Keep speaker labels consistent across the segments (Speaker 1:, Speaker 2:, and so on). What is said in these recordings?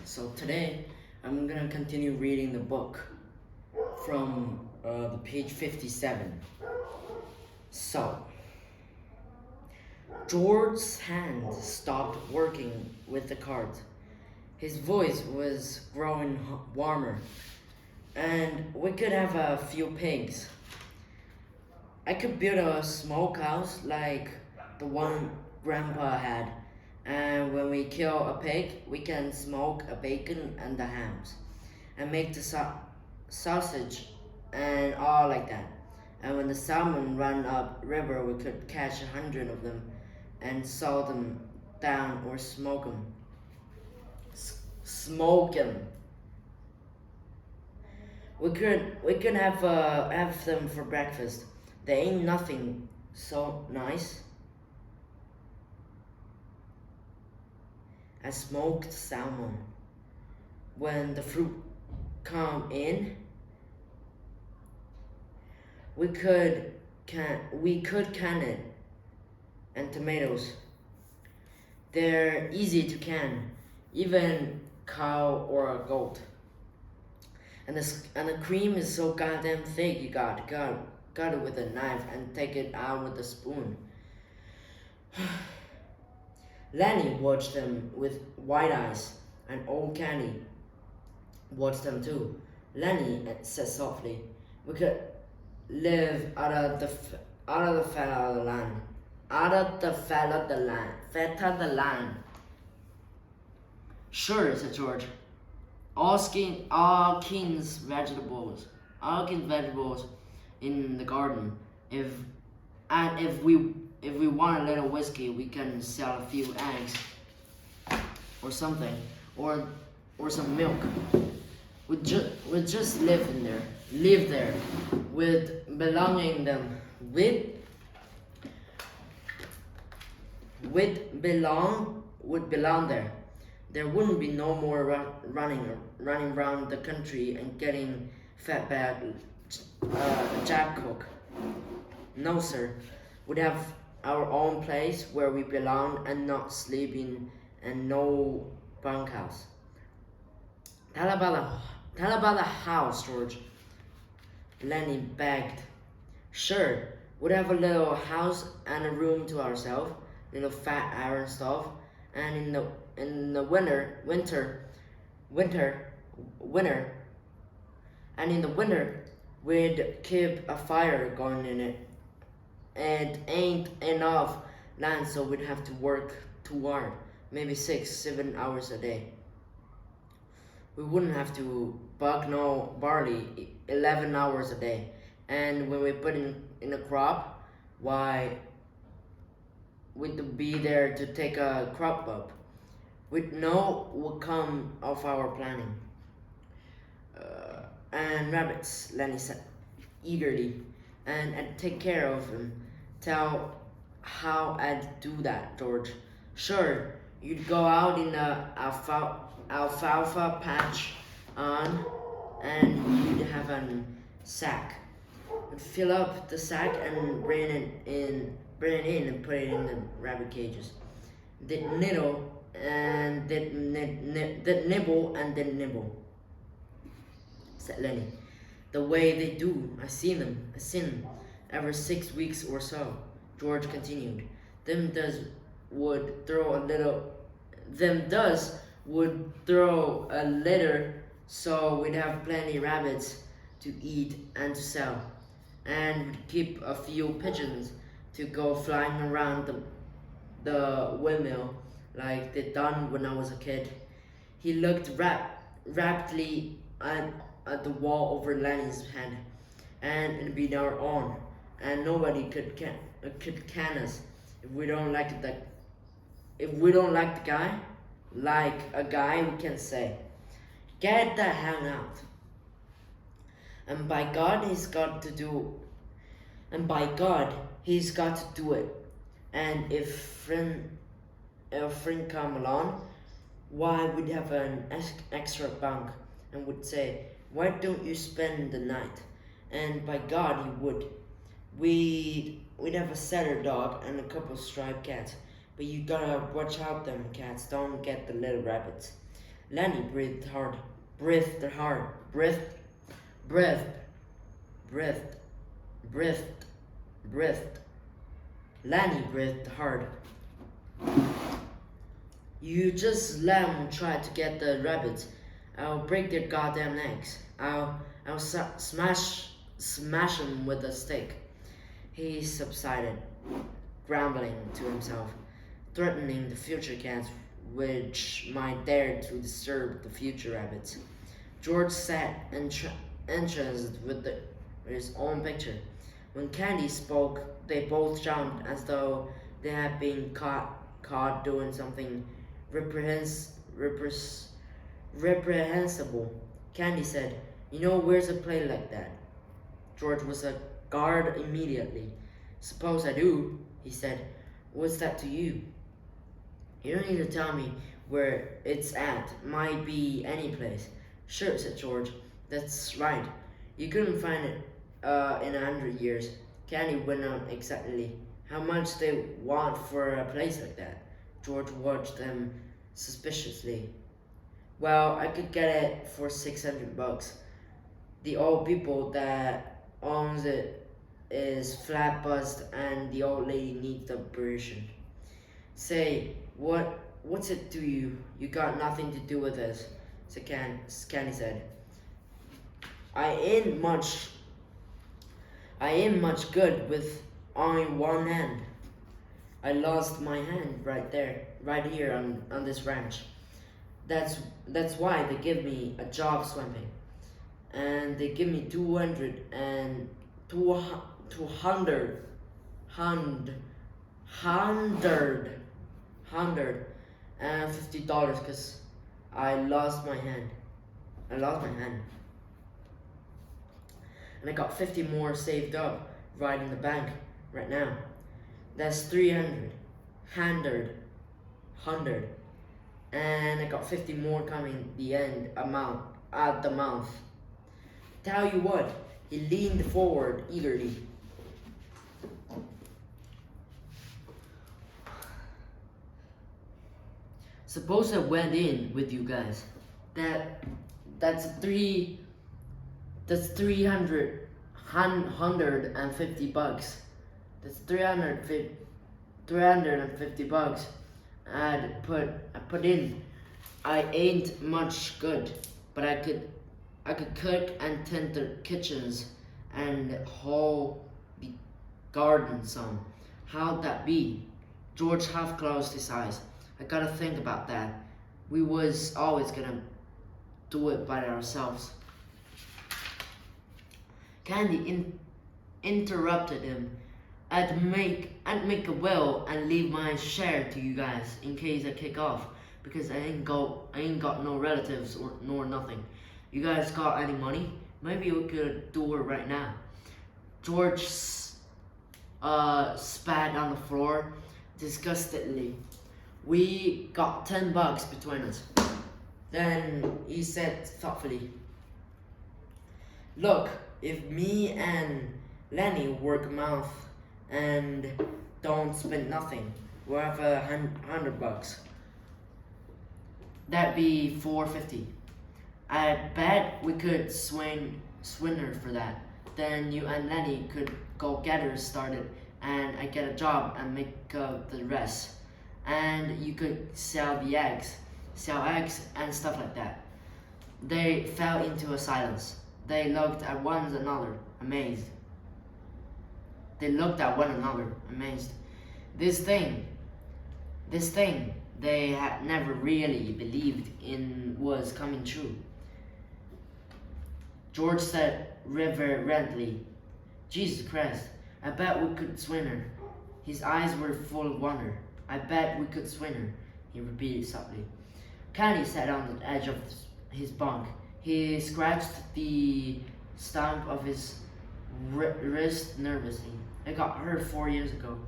Speaker 1: So today I'm gonna continue reading the book from the page 57. So George's hand stopped working with the cart. His voice was growing warmer, and we could have a few pigs. I could build a smokehouse like the one Grandpa had, and when we kill a pig, we can smoke a bacon and the hams, and make the sausage and all like that. And when the salmon run up river, we could catch 100 of them, and salt them down or smoke them. Smoke them. We could have them for breakfast. They ain't nothing so nice as smoked salmon. When the fruit come in, we could can it, and tomatoes. They're easy to can, even cow or a goat. And the cream is so goddamn thick. You got it with a knife and take it out with a spoon. Lenny watched them with wide eyes, and old Kenny watched them too. Lenny said softly, "We could live out of the fat of the land, out of the fat of the land, fat of the land." "Sure," said George. All King's vegetables in the garden. If we want a little whiskey, we can sell a few eggs or something, or some milk. We just live there, with belonging them, would belong there. There wouldn't be no more running around the country and getting fat bad Jack Cook. No, sir. We'd have our own place where we belong and not sleeping and no bunkhouse. Tell about the house, George. Lenny begged. "Sure, we'd have a little house and a room to ourselves, little fat iron stove, and in the winter, and in the winter, we'd keep a fire going in it. It ain't enough land, so we'd have to work too hard, maybe 6-7 hours a day. We wouldn't have to bug no barley 11 hours a day, and when we put in a crop, why, we'd be there to take a crop up. We'd know what come of our planning." "And rabbits," Lenny said eagerly, "and I'd take care of them. Tell how I'd do that, George." "Sure, you'd go out in the alfalfa patch and you'd have a sack. We'd fill up the sack and bring it in and put it in the rabbit cages. They'd nibble and they'd nibble and they'd nibble," said Lenny. "The way they do. I seen them every 6 weeks or so." George continued. Them does would throw a litter, so we'd have plenty rabbits to eat and to sell, and we'd keep a few pigeons to go flying around the windmill like they done when I was a kid." He looked rapidly at the wall over Lenny's head. "And it'd be our own, and nobody could can us if we don't like the guy. Like a guy, we can say, 'Get the hell out!' And by God, he's got to do it. And if a friend come along, why, we'd have an extra bunk, and would say, 'Why don't you spend the night?' And by God, he would. We'd have a setter dog and a couple striped cats, but you gotta watch out them cats don't get the little rabbits. Lenny breathed hard, breathed hard, breathed, breathed, breathed, breathed, breathed. Lenny breathed hard. You just let them try to get the rabbits. I'll break their goddamn necks. I'll smash them with a stick. He subsided, grumbling to himself, threatening the future cats which might dare to disturb the future rabbits. George sat entranced with his own picture. When Candy spoke, they both jumped as though they had been caught doing something reprehens- repres- reprehensible. Candy said, "You know, where's a play like that?" George was a guard immediately. "Suppose I do," he said. "What's that to you?" "You don't need to tell me where it's at. Might be any place." "Sure," said George. "That's right. You couldn't find it in 100 years." Candy went on excitedly. "How much they want for a place like that?" George watched them suspiciously. "Well, I could get it for $600. The old people that owns it is flat buzzed and the old lady needs the operation." "Say, what's it to you? You got nothing to do with this," Candy said. I ain't much good with only one hand. I lost my hand right here on this ranch. That's why they give me a job swamping. And they give me 250 dollars because I lost my hand. And I got 50 more saved up right in the bank right now. That's 300, and I got 50 more coming at the month. Tell you what, he leaned forward eagerly. "Suppose I went in with you guys. That's 350 bucks. That's 350 bucks I put in. I ain't much good, but I could cook and tend the kitchens and hoe the garden some. How'd that be?" George half closed his eyes. "I gotta think about that. We was always gonna do it by ourselves." Candy interrupted him. I'd make a will and leave my share to you guys in case I kick off, because I ain't got no relatives nor nothing. You guys got any money? Maybe we could do it right now." George spat on the floor disgustedly. "We got $10 between us." Then he said thoughtfully, "Look, if me and Lenny work a month and don't spend nothing, we'll have $100. That'd be $450. I bet we could swing her for that. Then you and Lenny could go get her started, and I get a job and make up the rest. And you could sell eggs and stuff like that." They fell into a silence. They looked at one another, amazed. This thing they had never really believed in was coming true. George said reverently, "Jesus Christ, I bet we could swing her." His eyes were full of wonder. "I bet we could swing her," he repeated softly. Candy sat on the edge of his bunk. He scratched the stump of his wrist nervously. "I got hurt 4 years ago,"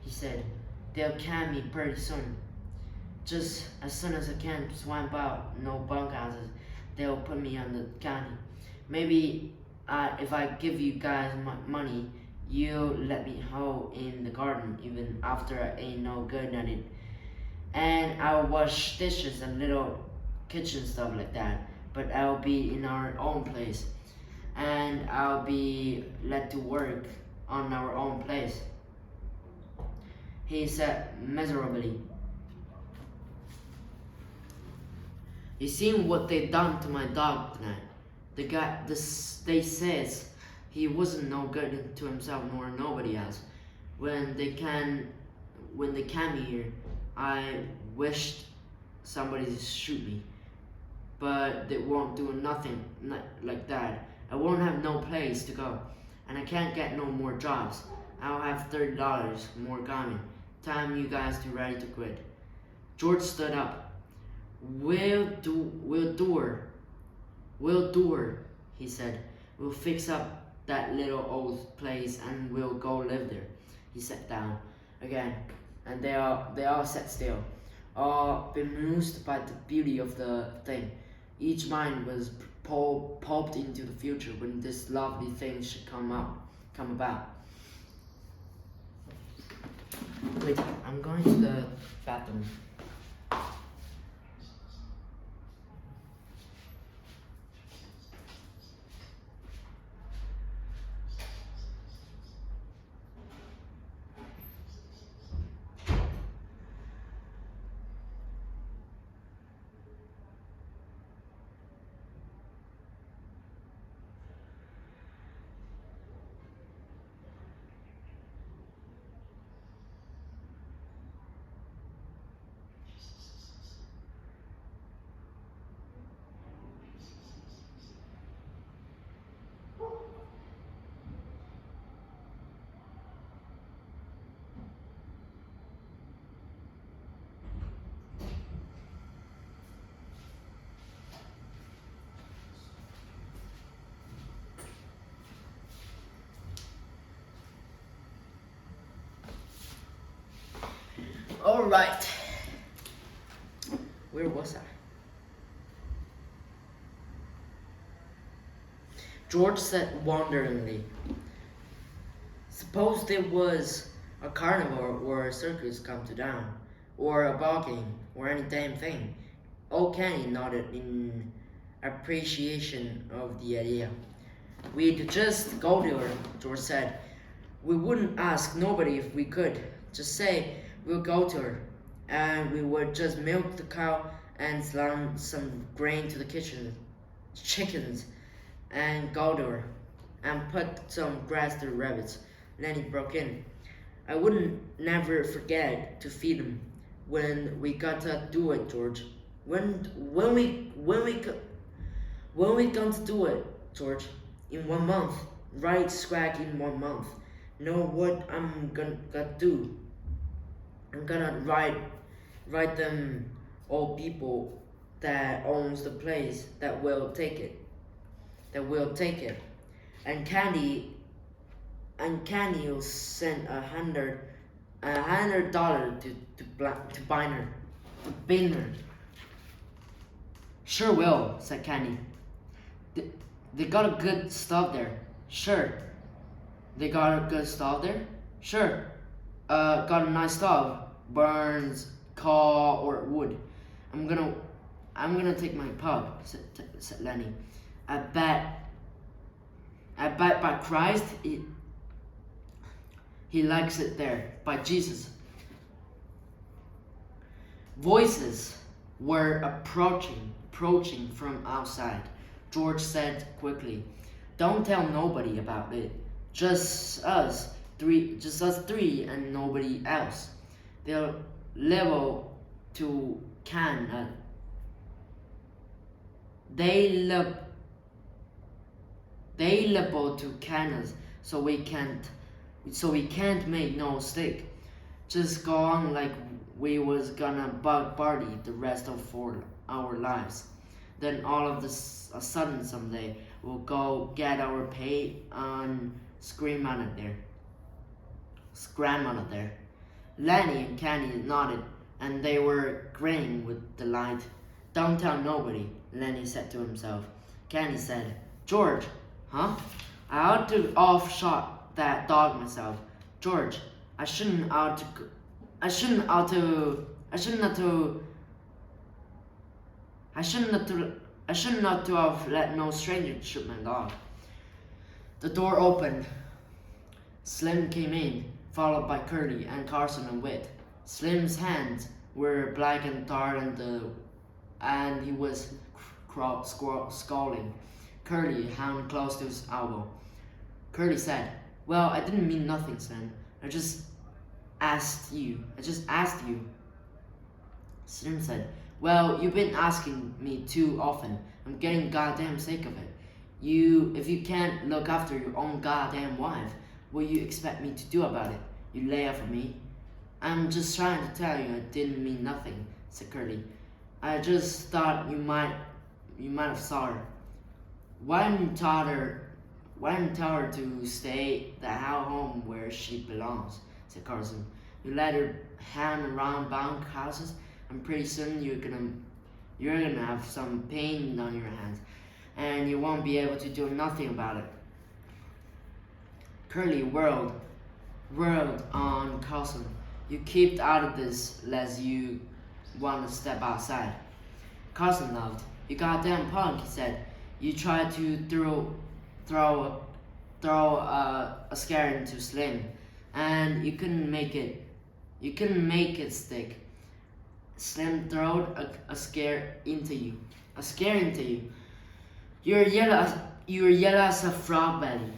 Speaker 1: he said. "They'll can me pretty soon. Just as soon as I can swamp out, no bunkhouses, they'll put me on the county. Maybe if I give you guys money, you'll let me hoe in the garden even after I ain't no good at it. And I'll wash dishes a little kitchen stuff like that, but I'll be in our own place, and I'll be let to work on our own place. He said miserably. You seen what they done to my dog tonight? They says he wasn't no good to himself nor nobody else. When they came here, I wished somebody to shoot me, but they won't do nothing like that. I won't have no place to go, and I can't get no more jobs. I'll have $30 more coming. Time you guys to ready to quit. George stood up. We'll do her, he said. We'll fix up that little old place and we'll go live there. He sat down again, and they all sat still, all bemused by the beauty of the thing. Each mind was popped into the future when this lovely thing should come about. Wait, I'm going to the bathroom. All right. Where was I? George said wonderingly, suppose there was a carnival or a circus come to town, or a ball game, or any damn thing. Old Kenny nodded in appreciation of the idea. We'd just go there, George said. We wouldn't ask nobody if we could. Just say we'll go to her, and we would just milk the cow and slum some grain to the chickens, and go to her, and put some grass to the rabbits. Lenny broke in. I wouldn't never forget to feed them. When we got to do it, George. When we going to do it, George? In 1 month, right squack in 1 month. Know what I'm gonna do? I'm gonna write them old people that owns the place that will take it. And Candy will send $100 to Biner. Sure will, said Candy. They got a good stuff there. Sure. They got a good stuff there? Sure. Got a nice stuff. Burns, coal, or wood. I'm gonna take my pub, said Lenny. I bet by Christ he likes it there. By Jesus. Voices were approaching from outside. George said quickly, don't tell nobody about it. Just us three and nobody else. They're liable to They liable to can us, so we can't make no mistake. Just go on like we was gonna bug party the rest of our lives. Then all of a sudden someday we'll go get our pay and scram out of there. Lenny and Kenny nodded, and they were grinning with delight. Don't tell nobody, Lenny said to himself. Kenny said, George, huh? I ought to off-shot that dog myself. George, I shouldn't I shouldn't not to have let no stranger shoot my dog. The door opened. Slim came in, followed by Curly and Carson and Whit. Slim's hands were black and tarred, and he was scowling. Curly, hand close to his elbow. Curly said, "Well, I didn't mean nothing, Slim. I just asked you. Slim said, "Well, you've been asking me too often. I'm getting goddamn sick of it. If you can't look after your own goddamn wife, what do you expect me to do about it? You lay off of me." "I'm just trying to tell you I didn't mean nothing," said Curly. "I just thought you might have saw her." Why didn't you tell her to stay the hell home where she belongs?" said Carson. "You let her hang around bunk houses, and pretty soon you're gonna have some pain on your hands, and you won't be able to do nothing about it." Curly whirled on Carson. "You keep out of this lest you want to step outside." Carson laughed. "You goddamn punk," he said. "You tried to throw a scare into Slim, and you couldn't make it stick. Slim throwed a scare into you. You're yellow as a frog belly.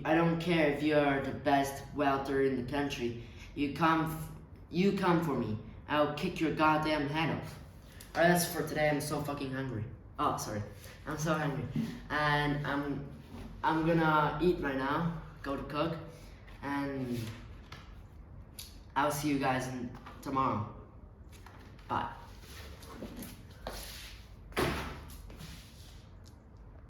Speaker 1: I don't care if you are the best welter in the country. You come for me. I'll kick your goddamn head off." Alright, that's for today. I'm so fucking hungry. Oh, sorry. I'm so hungry. And I'm gonna eat right now. Go to cook. And I'll see you guys tomorrow. Bye.